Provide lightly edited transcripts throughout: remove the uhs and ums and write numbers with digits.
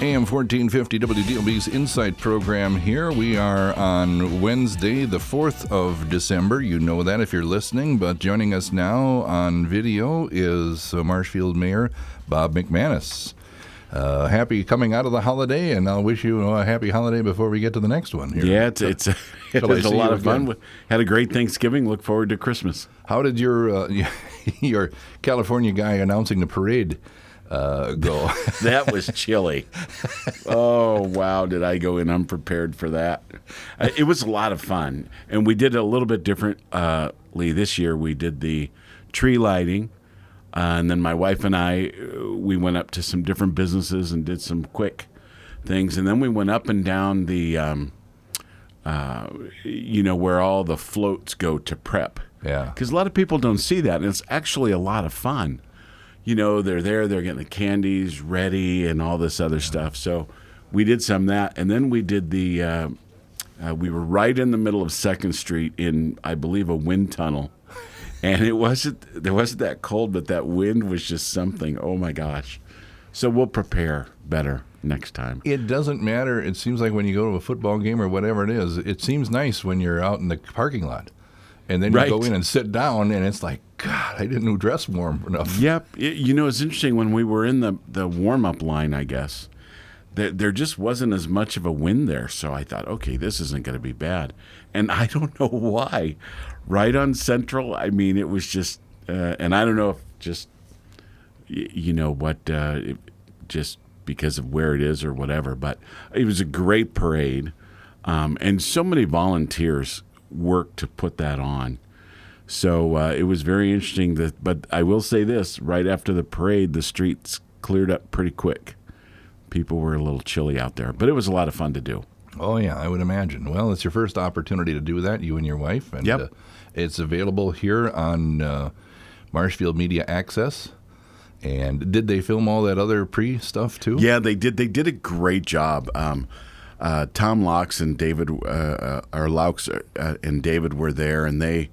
AM 1450 WDLB's Insight program here. We are on Wednesday, the 4th of December. You know that if you're listening, but joining us now on video is Marshfield Mayor Bob McManus. Happy coming out of the holiday, and I'll wish you a happy holiday before we get to the next one here. Yeah, it was a lot of fun. Had a great Thanksgiving. Look forward to Christmas. How did your your California guy announcing the parade go? That was chilly. Oh, wow, did I go in unprepared for that. It was a lot of fun, and we did it a little bit differently this year. We did the tree lighting, and then my wife and I, we went up to some different businesses and did some quick things, and then we went up and down the, where all the floats go to prep. Yeah. Because a lot of people don't see that, and it's actually a lot of fun. You know, they're there, they're getting the candies ready and all this other stuff. So we did some of that. And then we did we were right in the middle of 2nd Street in, I believe, a wind tunnel. And there wasn't that cold, but that wind was just something. Oh, my gosh. So we'll prepare better next time. It doesn't matter. It seems like when you go to a football game or whatever it is, it seems nice when you're out in the parking lot. And then you go in and sit down, and it's like, God, I didn't dress warm enough. Yep. It's interesting. When we were in the warm-up line, I guess, there just wasn't as much of a wind there. So I thought, okay, this isn't going to be bad. And I don't know why. Right on Central, I mean, it was just, and I don't know if just, just because of where it is or whatever, but it was a great parade. And so many volunteers work to put that on. So it was very interesting. But I will say this, right after the parade, the streets cleared up pretty quick. People were a little chilly out there, but it was a lot of fun to do. Oh, yeah, I would imagine. Well, it's your first opportunity to do that, you and your wife. And it's available here on Marshfield Media Access. And did they film all that other pre-stuff, too? Yeah, they did. They did a great job. Tom Laux and David, and David were there, and they,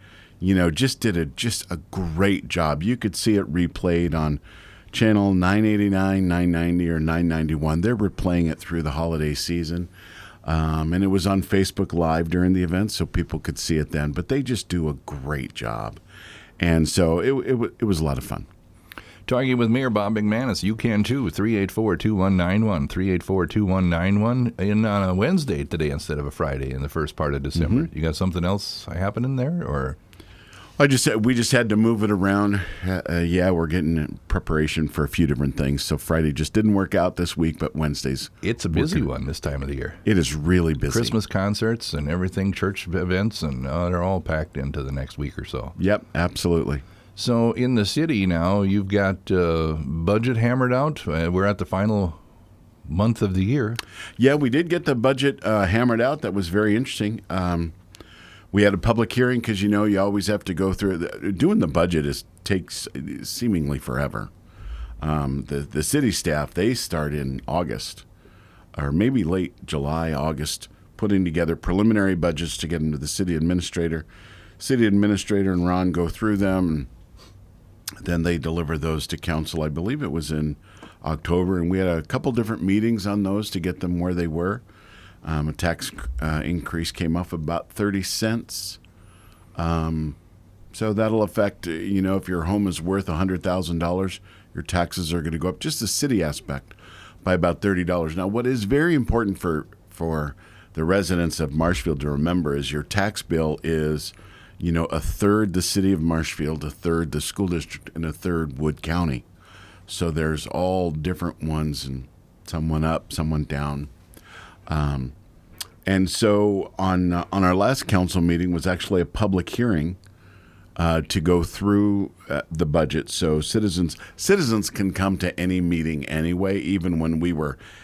just did a great job. You could see it replayed on channel 989, 990, or 991. They're replaying it through the holiday season, and it was on Facebook Live during the event, so people could see it then. But they just do a great job, and so it was a lot of fun. Talking with Mayor Bob McManus, you can too, 384-2191, 384-2191, and on a Wednesday today instead of a Friday in the first part of December. Mm-hmm. You got something else happening there, or? We just had to move it around. We're getting in preparation for a few different things. So Friday just didn't work out this week, but Wednesdays. It's a busy one this time of the year. It is really busy. Christmas concerts and everything, church events, and they're all packed into the next week or so. Yep, absolutely. So in the city now, you've got budget hammered out. We're at the final month of the year. Yeah, we did get the budget hammered out. That was very interesting. We had a public hearing because, you always have to go through it. Doing the budget takes seemingly forever. The city staff, they start in August or maybe late July, August, putting together preliminary budgets to get them to the city administrator. City administrator and Ron go through them, and then they deliver those to council. I believe it was in October, and we had a couple different meetings on those to get them where they were. A tax increase came off about 30 cents. So that'll affect, if your home is worth $100,000, your taxes are going to go up, just the city aspect, by about $30. Now, what is very important for the residents of Marshfield to remember is your tax bill is, a third the city of Marshfield, a third the school district, and a third Wood County. So there's all different ones, and some went up, some went down. And so on our last council meeting was actually a public hearing to go through the budget. So citizens can come to any meeting anyway, even when we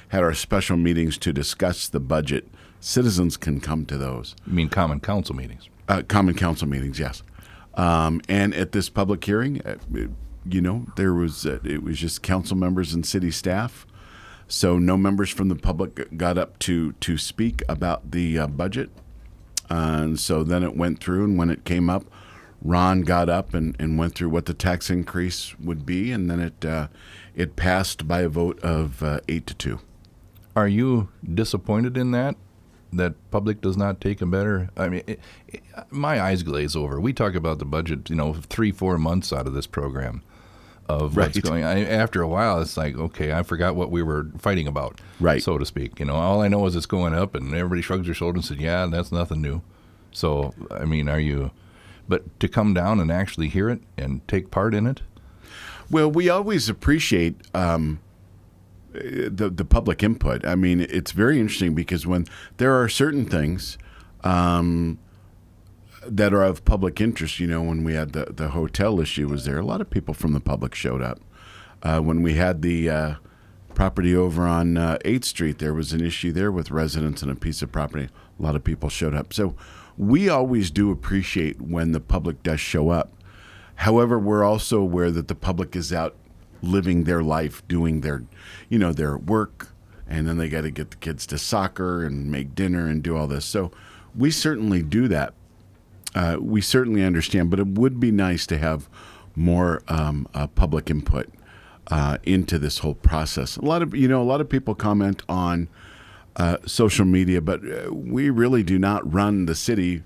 had our special meetings to discuss the budget. Citizens can come to those. You mean common council meetings? Common council meetings, yes. And at this public hearing, it was just council members and city staff. So no members from the public got up to speak about the budget. And so then it went through, and when it came up, Ron got up and went through what the tax increase would be, and then it passed by a vote of 8-2. Are you disappointed in that public does not take a better? I mean, my eyes glaze over. We talk about the budget, 3-4 months out of this program of what's going on. After a while, it's like, okay, I forgot what we were fighting about, right, so to speak. All I know is it's going up, and everybody shrugs their shoulders and says, yeah, that's nothing new. So, I mean, but to come down and actually hear it and take part in it? Well, we always appreciate the public input. I mean, it's very interesting because when there are certain things that are of public interest, when we had the hotel issue was there, a lot of people from the public showed up. When we had the property over on 8th Street, there was an issue there with residents and a piece of property. A lot of people showed up. So we always do appreciate when the public does show up. However, we're also aware that the public is out living their life, doing their work, and then they got to get the kids to soccer and make dinner and do all this. So we certainly do that. We certainly understand, but it would be nice to have more public input into this whole process. A lot of people comment on social media, but we really do not run the city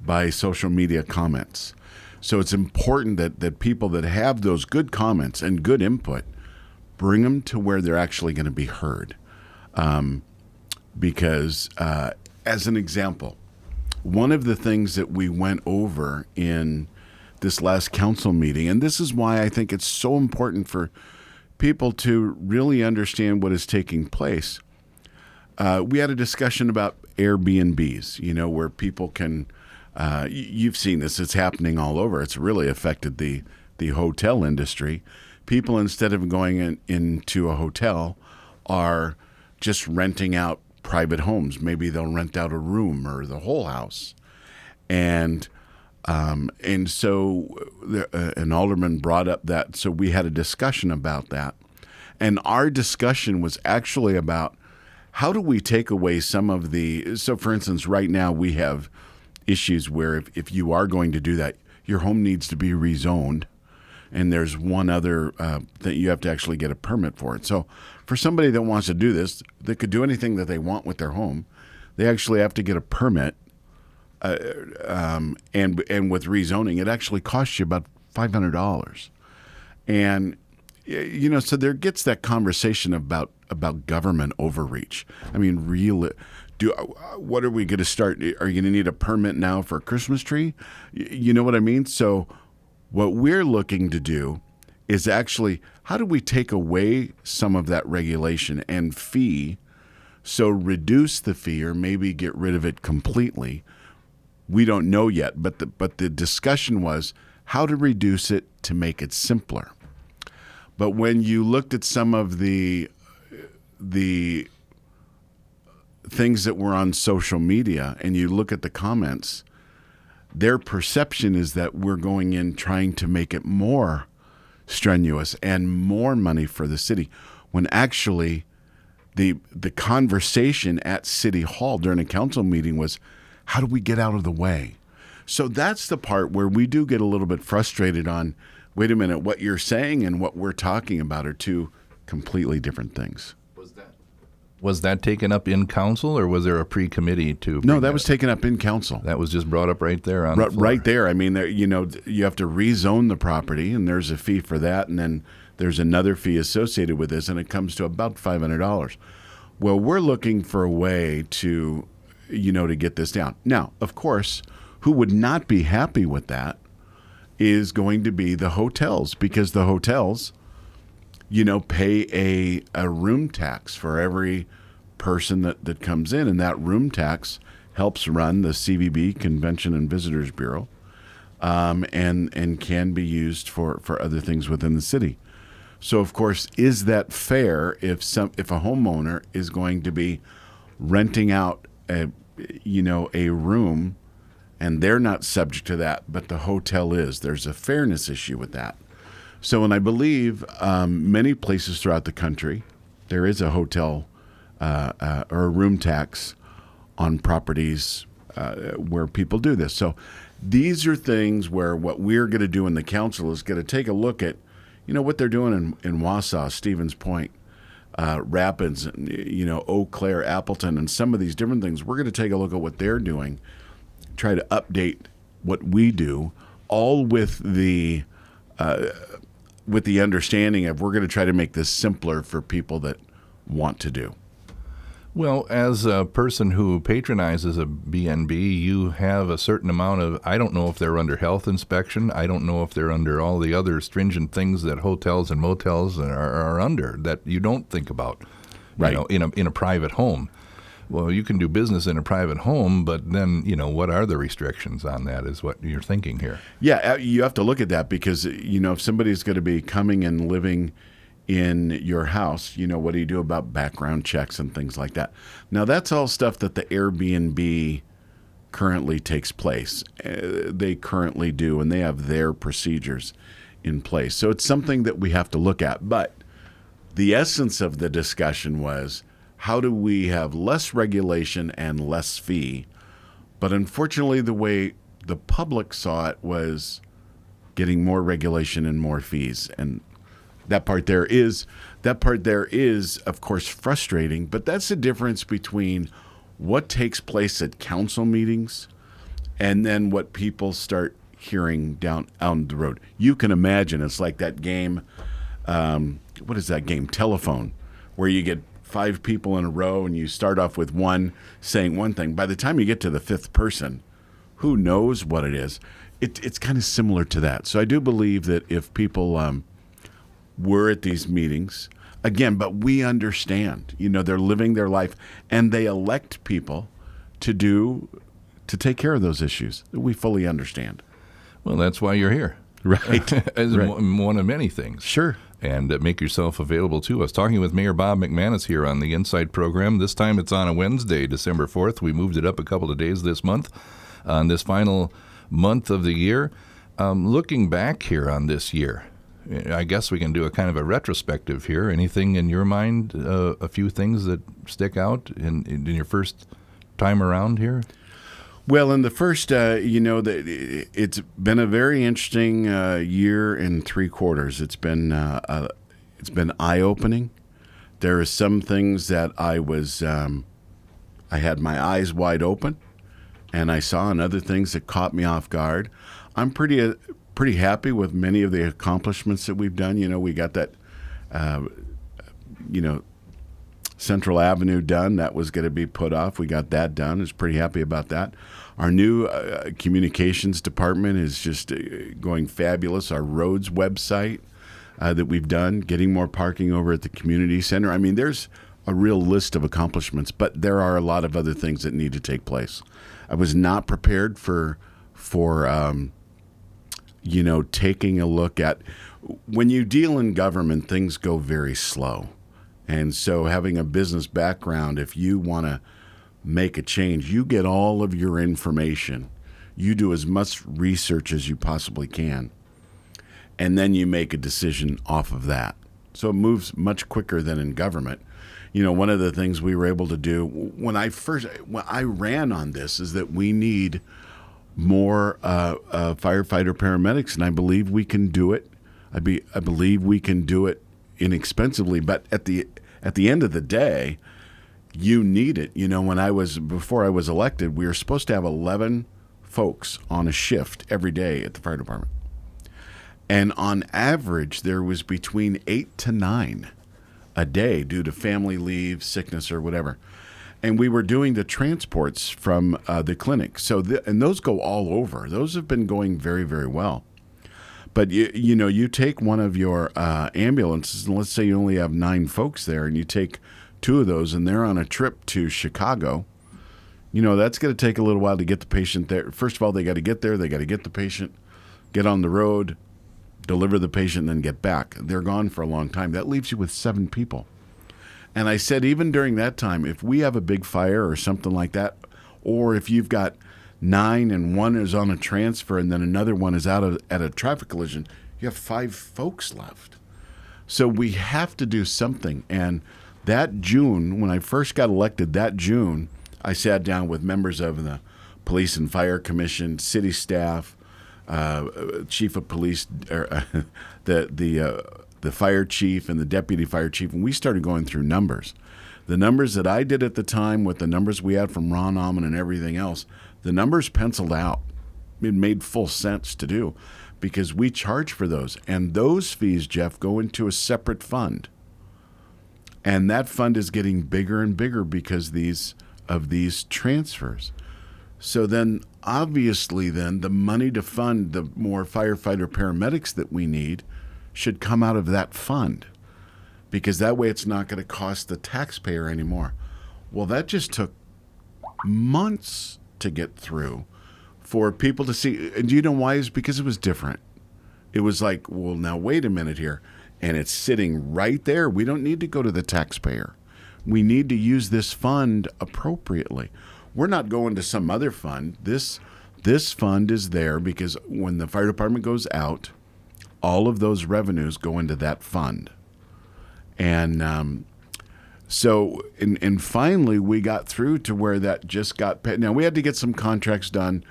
by social media comments. So it's important that people that have those good comments and good input, bring them to where they're actually going to be heard. Because as an example, one of the things that we went over in this last council meeting, and this is why I think it's so important for people to really understand what is taking place. We had a discussion about Airbnbs, where people can, you've seen this, it's happening all over. It's really affected the hotel industry. People, instead of going into a hotel, are just renting out private homes. Maybe they'll rent out a room or the whole house. And so an alderman brought up that, so we had a discussion about that. And our discussion was actually about how do we take away some of so for instance, right now we have issues where if you are going to do that, your home needs to be rezoned. And there's one other that you have to actually get a permit for it. So for somebody that wants to do this, they could do anything that they want with their home. They actually have to get a permit. And with rezoning, it actually costs you about $500. And, so there gets that conversation about government overreach. I mean, what are we going to start? Are you going to need a permit now for a Christmas tree? You know what I mean? So what we're looking to do is actually, how do we take away some of that regulation and fee? So reduce the fee or maybe get rid of it completely. We don't know yet, but the discussion was how to reduce it to make it simpler. But when you looked at some of the things that were on social media and you look at the comments, their perception is that we're going in trying to make it more strenuous and more money for the city, when actually the conversation at City Hall during a council meeting was, how do we get out of the way? So that's the part where we do get a little bit frustrated on, wait a minute, what you're saying and what we're talking about are two completely different things. Was that taken up in council, or was there a pre-committee to? No, that was taken up in council. That was just brought up right there on the floor. Right there. I mean, you have to rezone the property, and there's a fee for that, and then there's another fee associated with this, and it comes to about $500. Well, we're looking for a way to get this down. Now, of course, who would not be happy with that is going to be the hotels, because the hotels, pay a room tax for every person that comes in, and that room tax helps run the CVB, Convention and Visitors Bureau, and can be used for other things within the city. So, of course, is that fair if a homeowner is going to be renting out a room and they're not subject to that, but the hotel is. There's a fairness issue with that. So, and I believe many places throughout the country, there is a hotel or a room tax on properties where people do this. So these are things where what we're going to do in the council is going to take a look at, what they're doing in Wausau, Stevens Point, Rapids, Eau Claire, Appleton, and some of these different things. We're going to take a look at what they're doing, try to update what we do, all with the understanding of we're going to try to make this simpler for people that want to do. Well, as a person who patronizes a B&B, you have a certain amount of, I don't know if they're under health inspection. I don't know if they're under all the other stringent things that hotels and motels are under that you don't think about, right. In a private home. Well, you can do business in a private home, but then, what are the restrictions on that is what you're thinking here. Yeah, you have to look at that because, if somebody's going to be coming and living in your house, what do you do about background checks and things like that? Now, that's all stuff that the Airbnb currently takes place. They currently do, and they have their procedures in place. So it's something that we have to look at. But the essence of the discussion was, how do we have less regulation and less fee? But unfortunately, the way the public saw it was getting more regulation and more fees. And that part there is, of course, frustrating. But that's the difference between what takes place at council meetings and then what people start hearing down the road. You can imagine it's like that game. What is that game? Telephone, where you get 5 people in a row and you start off with one saying one thing. By the time you get to the 5th person, who knows what it is? It's kind of similar to that. So I do believe that if people were at these meetings, again, but we understand, they're living their life and they elect people to take care of those issues. We fully understand. Well, that's why you're here. Right. As right. One of many things. Sure. And make yourself available to us. Talking with Mayor Bob McManus here on the Insight program. This time it's on a Wednesday, December 4th. We moved it up a couple of days this month on this final month of the year. Looking back here on this year, I guess we can do a kind of a retrospective here. Anything in your mind, a few things that stick out in your first time around here? Well, in the first, it's been a very interesting year and 3 quarters. It's been eye-opening. There are some things that I had my eyes wide open, and I saw, and other things that caught me off guard. I'm pretty happy with many of the accomplishments that we've done. We got that, Central Avenue done. That was going to be put off. We got that done. I was pretty happy about that. Our new communications department is just going fabulous. Our roads website that we've done, getting more parking over at the community center. I mean, there's a real list of accomplishments, but there are a lot of other things that need to take place. I was not prepared for taking a look at, when you deal in government, things go very slow. And so having a business background, if you want to make a change, you get all of your information. You do as much research as you possibly can. And then you make a decision off of that. So it moves much quicker than in government. One of the things we were able to do when I ran on this is that we need more firefighter paramedics, and I believe we can do it. I believe we can do it inexpensively, but at the end of the day, you need it. Before I was elected, we were supposed to have 11 folks on a shift every day at the fire department. And on average, there was between 8 to 9 a day due to family leave, sickness, or whatever. And we were doing the transports from the clinic. And those go all over. Those have been going very, very well. But you take one of your ambulances, and let's say you only have 9 folks there, and you take 2 of those, and they're on a trip to Chicago. That's going to take a little while to get the patient there. First of all, they got to get there. They got to get the patient, get on the road, deliver the patient, and then get back. They're gone for a long time. That leaves you with 7 people. And I said, even during that time, if we have a big fire or something like that, or if you've got 9 and one is on a transfer and then another one is at a traffic collision, you have 5 folks left. So we have to do something. And that June, when I first got elected, that June, I sat down with members of the Police and Fire Commission, city staff, chief of police, the fire chief and the deputy fire chief, and we started going through numbers. The numbers that I did at the time with the numbers we had from Ron Alman and everything else, the numbers penciled out. It made full sense to do because we charge for those. And those fees, Jeff, go into a separate fund. And that fund is getting bigger and bigger because of these transfers. So then, obviously, the money to fund the more firefighter paramedics that we need should come out of that fund, because that way it's not going to cost the taxpayer anymore. Well, that just took months to get through for people to see. And do you know why? It's because it was different. It was like, well, now wait a minute here. And it's sitting right there. We don't need to go to the taxpayer. We need to use this fund appropriately. We're not going to some other fund. This fund is there because when the fire department goes out, all of those revenues go into that fund. And so finally we got through to where that just got paid. Now we had to get some contracts done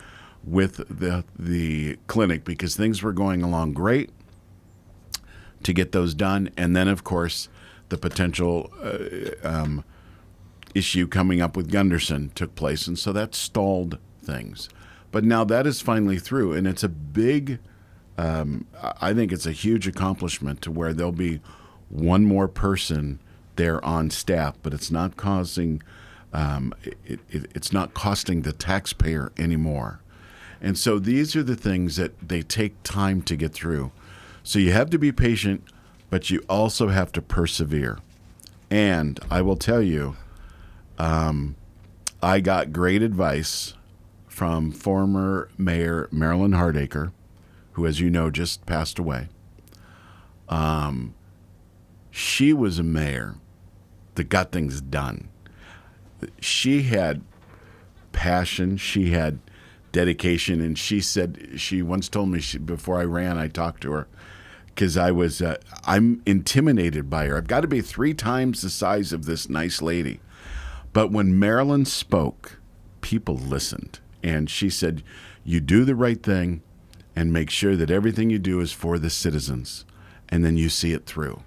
with the clinic because things were going along great to get those done. And then, of course, the potential issue coming up with Gunderson took place. And so that stalled things. But now that is finally through. And it's a big, I think it's a huge accomplishment to where there'll be one more person there on staff, but it's not causing, it's not costing the taxpayer anymore. And so these are the things that they take time to get through. So you have to be patient, but you also have to persevere. And I will tell you, I got great advice from former Mayor Marilyn Hardacre, who, as you know, just passed away. She was a mayor that got things done. She had passion. She had dedication. And she said, she once told me, before I ran, I talked to her, because I'm intimidated by her. I've got to be 3 times the size of this nice lady. But when Marilyn spoke, people listened. And she said, you do the right thing and make sure that everything you do is for the citizens. And then you see it through.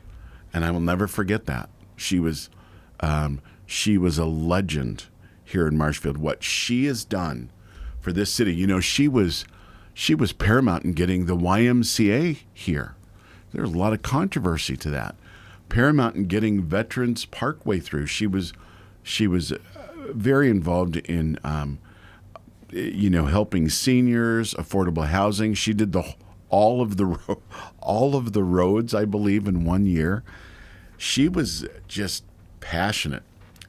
And I will never forget that. She was a legend here in Marshfield. What she has done for this city, you know, she was paramount in getting the YMCA here. There was a lot of controversy to that. Paramount in getting Veterans Parkway through. She was very involved in helping seniors, affordable housing. She did all of the roads, I believe, in 1 year. She was just passionate.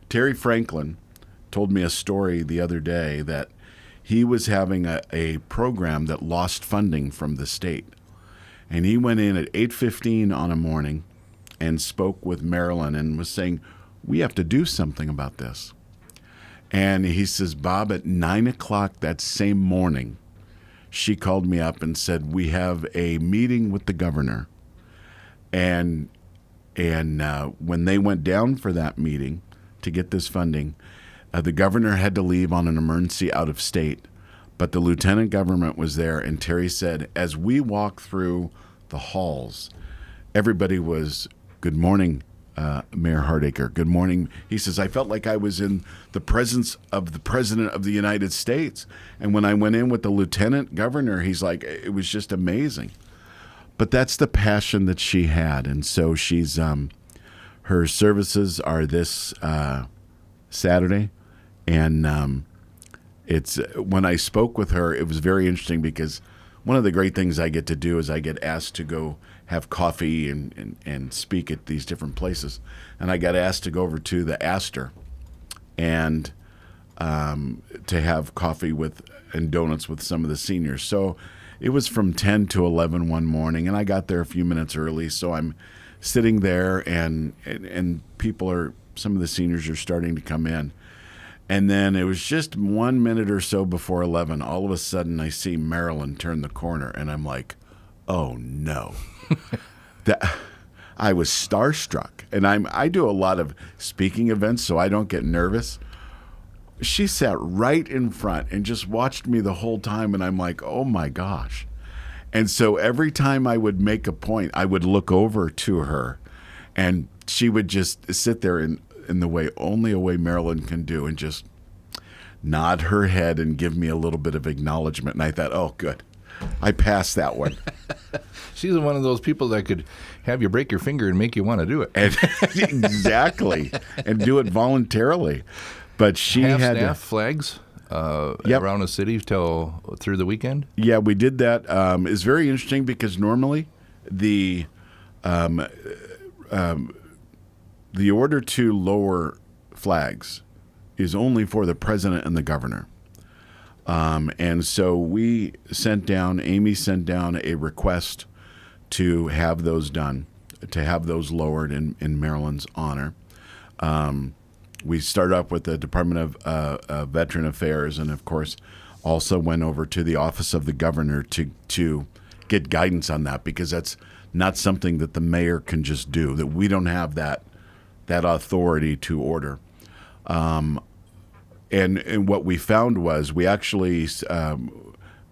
Terry Franklin told me a story the other day that he was having a program that lost funding from the state. And he went in at 8:15 on a morning and spoke with Marilyn and was saying, we have to do something about this. And he says, Bob, at 9 o'clock that same morning, she called me up and said, we have a meeting with the governor. And when they went down for that meeting to get this funding, the governor had to leave on an emergency out of state. But the lieutenant government was there, and Terry said, as we walk through the halls, everybody was, good morning, Mayor Hardacre, good morning. He says, I felt like I was in the presence of the President of the United States. And when I went in with the lieutenant governor, he's like, it was just amazing. But that's the passion that she had. And so she's, her services are this Saturday. And it's when I spoke with her, it was very interesting because one of the great things I get to do is I get asked to go have coffee and speak at these different places. And I got asked to go over to the Astor and to have coffee and donuts with some of the seniors. So it was from 10 to 11 one morning, and I got there a few minutes early. So I'm sitting there, and some of the seniors are starting to come in. And then it was just 1 minute or so before 11. All of a sudden, I see Marilyn turn the corner, and I'm like, oh, no. I was starstruck. And I do a lot of speaking events, so I don't get nervous. She sat right in front and just watched me the whole time, and I'm like, oh, my gosh. And so every time I would make a point, I would look over to her, and she would just sit there in the way, only a way Marilyn can do, and just nod her head and give me a little bit of acknowledgement. And I thought, oh, good. I passed that one. She's one of those people that could have you break your finger and make you want to do it. Exactly. And do it voluntarily. But she had half-staff flags around the city through the weekend? Yeah, we did that. It's very interesting because normally the order to lower flags is only for the president and the governor. And so Amy sent down a request to have those done, to have those lowered in Maryland's honor. We started up with the Department of Veteran Affairs, and of course also went over to the Office of the Governor to get guidance on that, because that's not something that the mayor can just do, that we don't have that authority to order. And what we found was we actually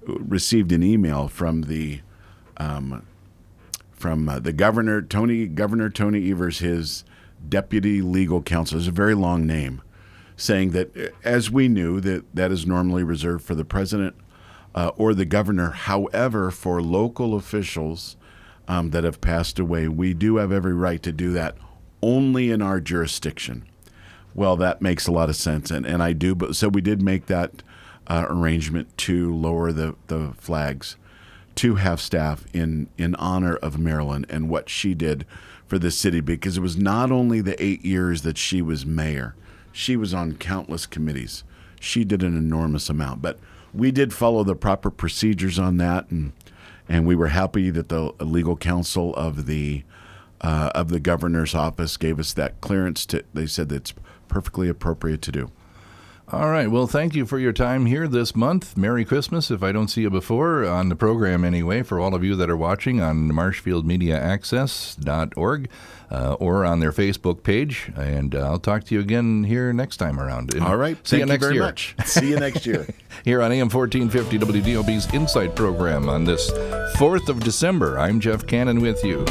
received an email from the governor, Governor Tony Evers, his deputy legal counsel, is a very long name, saying that, as we knew, that is normally reserved for the president or the governor. However, for local officials that have passed away, we do have every right to do that only in our jurisdiction. Well, that makes a lot of sense, and I do. But so we did make that arrangement to lower the flags to half-staff in honor of Marilyn and what she did for the city, because it was not only the 8 years that she was mayor. She was on countless committees. She did an enormous amount. But we did follow the proper procedures on that, and we were happy that the legal counsel of the governor's office gave us that clearance. They said that it's perfectly appropriate to do. All right. Well, thank you for your time here this month. Merry Christmas, if I don't see you before, on the program anyway, for all of you that are watching on marshfieldmediaaccess.org or on their Facebook page. And I'll talk to you again here next time around. And all right. See you Thank next you very year. much. See you next year. Here on AM 1450 WDLB's Insight program on this 4th of December. I'm Jeff Canon with you.